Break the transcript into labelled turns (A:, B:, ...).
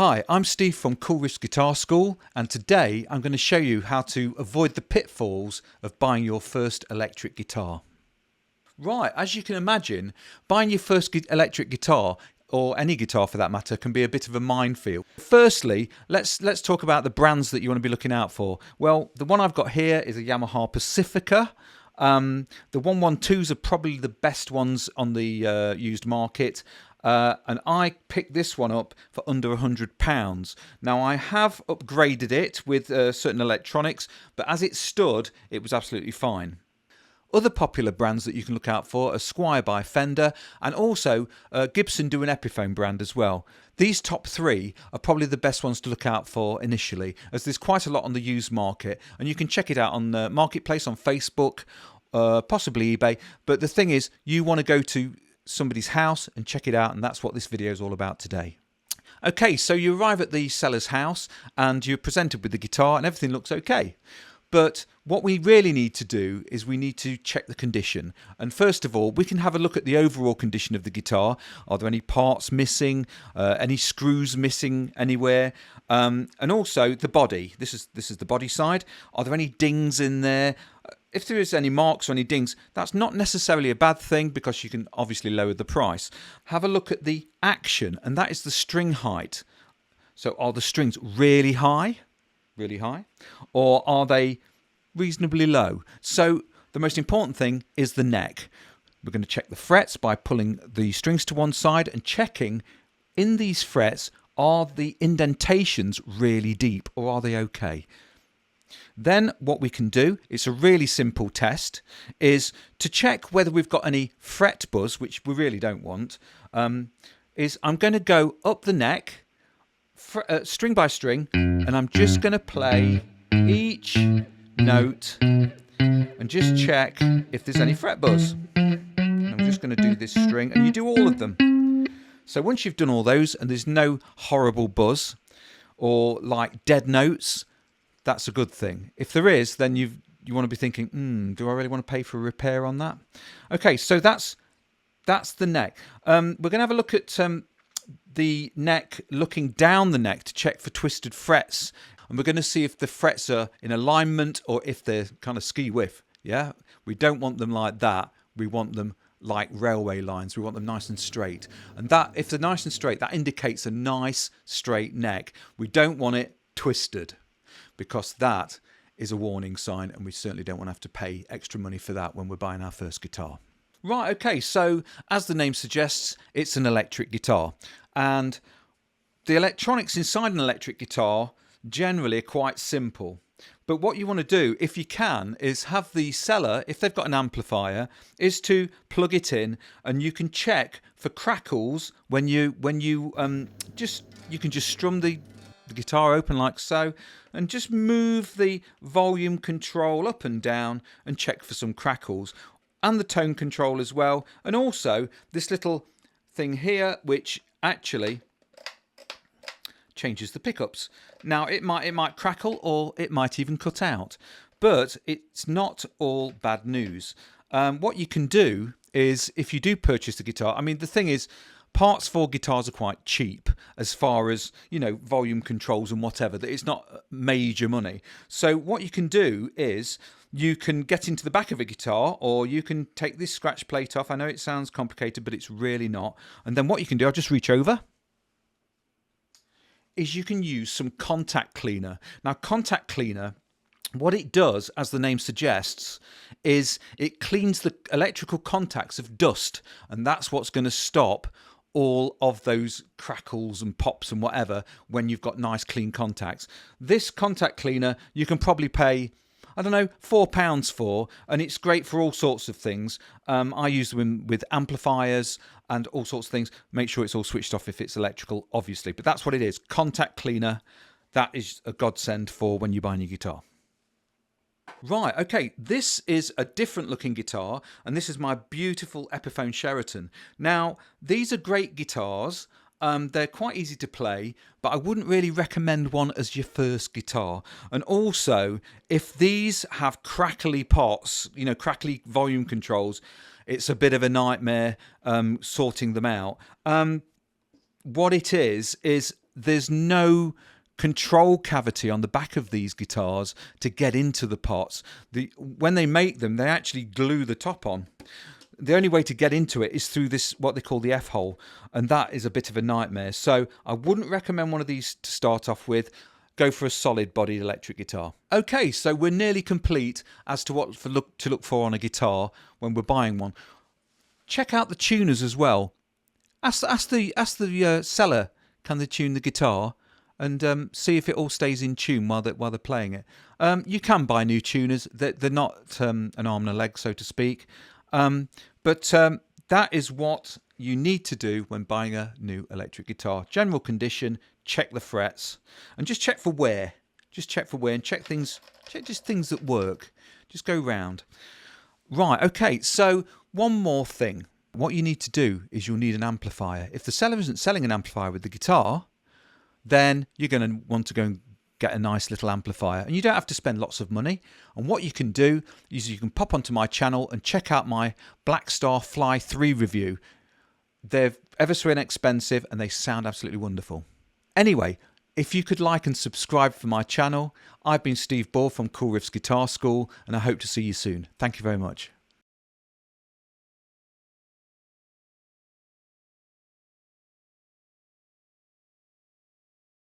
A: Hi, I'm Steve from Cool Riffs Guitar School, and today I'm going to show you how to avoid the pitfalls of buying your first electric guitar. Right, as you can imagine, buying your first electric guitar, or any guitar for that matter, can be a bit of a minefield. Firstly, let's talk about the brands that you want to be looking out for. Well, the one I've got here is a Yamaha Pacifica. The 112s are probably the best ones on the used market. And I picked this one up for under £100. Now I have upgraded it with certain electronics, but as it stood, it was absolutely fine. Other popular brands that you can look out for are Squier by Fender, and also Gibson do an Epiphone brand as well. These top three are probably the best ones to look out for initially, as there's quite a lot on the used market, and you can check it out on the Marketplace on Facebook, possibly eBay. But the thing is, you want to go to somebody's house and check it out, and that's what this video is all about today. Okay, so you arrive at the seller's house and you're presented with the guitar and everything looks okay. But what we really need to do is we need to check the condition. And first of all, we can have a look at the overall condition of the guitar. Are there any parts missing? Any screws missing anywhere? And also the body. This is the body side. Are there any dings in there? If there is any marks or any dings, that's not necessarily a bad thing because you can obviously lower the price. Have a look at the action, and that is the string height. So are the strings really high? Really high? Or are they reasonably low? So the most important thing is the neck. We're going to check the frets by pulling the strings to one side and checking in these frets, are the indentations really deep or are they okay? Then what we can do, it's a really simple test, is to check whether we've got any fret buzz, which we really don't want. Is I'm going to go up the neck, string by string, and I'm just going to play each note and just check if there's any fret buzz. I'm just going to do this string, and you do all of them. So once you've done all those and there's no horrible buzz or like dead notes, that's a good thing. If there is, then you want to be thinking, do I really want to pay for a repair on that? Okay, so that's the neck. We're going to have a look at the neck, looking down the neck to check for twisted frets. And we're going to see if the frets are in alignment or if they're kind of ski-whiff. Yeah, we don't want them like that. We want them like railway lines. We want them nice and straight. And that, if they're nice and straight, that indicates a nice straight neck. We don't want it twisted, because that is a warning sign, and we certainly don't want to have to pay extra money for that when we're buying our first guitar. Right, okay, so as the name suggests, it's an electric guitar, and the electronics inside an electric guitar generally are quite simple. But what you want to do, if you can, is have the seller, if they've got an amplifier, is to plug it in, and you can check for crackles when you can just strum the guitar open like so, and just move the volume control up and down and check for some crackles, and the tone control as well, and also this little thing here which actually changes the pickups. Now it might crackle or it might even cut out, but it's not all bad news. What you can do is, if you do purchase the guitar, I mean, the thing is, parts for guitars are quite cheap as far as, volume controls and whatever, that it's not major money. So what you can do is you can get into the back of a guitar, or you can take this scratch plate off. I know it sounds complicated, but it's really not. And then what you can do, I'll just reach over, is you can use some contact cleaner. Now, contact cleaner, what it does, as the name suggests, is it cleans the electrical contacts of dust, and that's what's going to stop all of those crackles and pops and whatever when you've got nice clean contacts. This contact cleaner you can probably pay, I don't know, £4 for, and it's great for all sorts of things. I use them with amplifiers and all sorts of things. Make sure it's all switched off if it's electrical, obviously, but that's what it is. Contact cleaner, that is a godsend for when you buy a new guitar. Right, okay, this is a different looking guitar, and this is my beautiful Epiphone Sheraton. Now, these are great guitars. They're quite easy to play, but I wouldn't really recommend one as your first guitar. And also, if these have crackly pots, crackly volume controls, it's a bit of a nightmare sorting them out. What it is there's no control cavity on the back of these guitars to get into the pots. When they make them, they actually glue the top on. The only way to get into it is through this, what they call the F-hole, and that is a bit of a nightmare. So I wouldn't recommend one of these to start off with. Go for a solid bodied electric guitar. Okay, so we're nearly complete as to what to look for on a guitar when we're buying one. Check out the tuners as well. Ask the seller, can they tune the guitar, and see if it all stays in tune while they're playing it. You can buy new tuners. They're not an arm and a leg, so to speak. But that is what you need to do when buying a new electric guitar. General condition, check the frets, and just check for wear. Just check for wear and check just things that work. Just go round. Right, okay, so one more thing. What you need to do is you'll need an amplifier. If the seller isn't selling an amplifier with the guitar, then you're going to want to go and get a nice little amplifier, and you don't have to spend lots of money. And what you can do is you can pop onto my channel and check out my Blackstar Fly 3 review. They're ever so inexpensive and they sound absolutely wonderful. Anyway, if you could like and subscribe for my channel. I've been Steve Ball from Cool Riffs Guitar School, and I hope to see you soon. Thank you very much.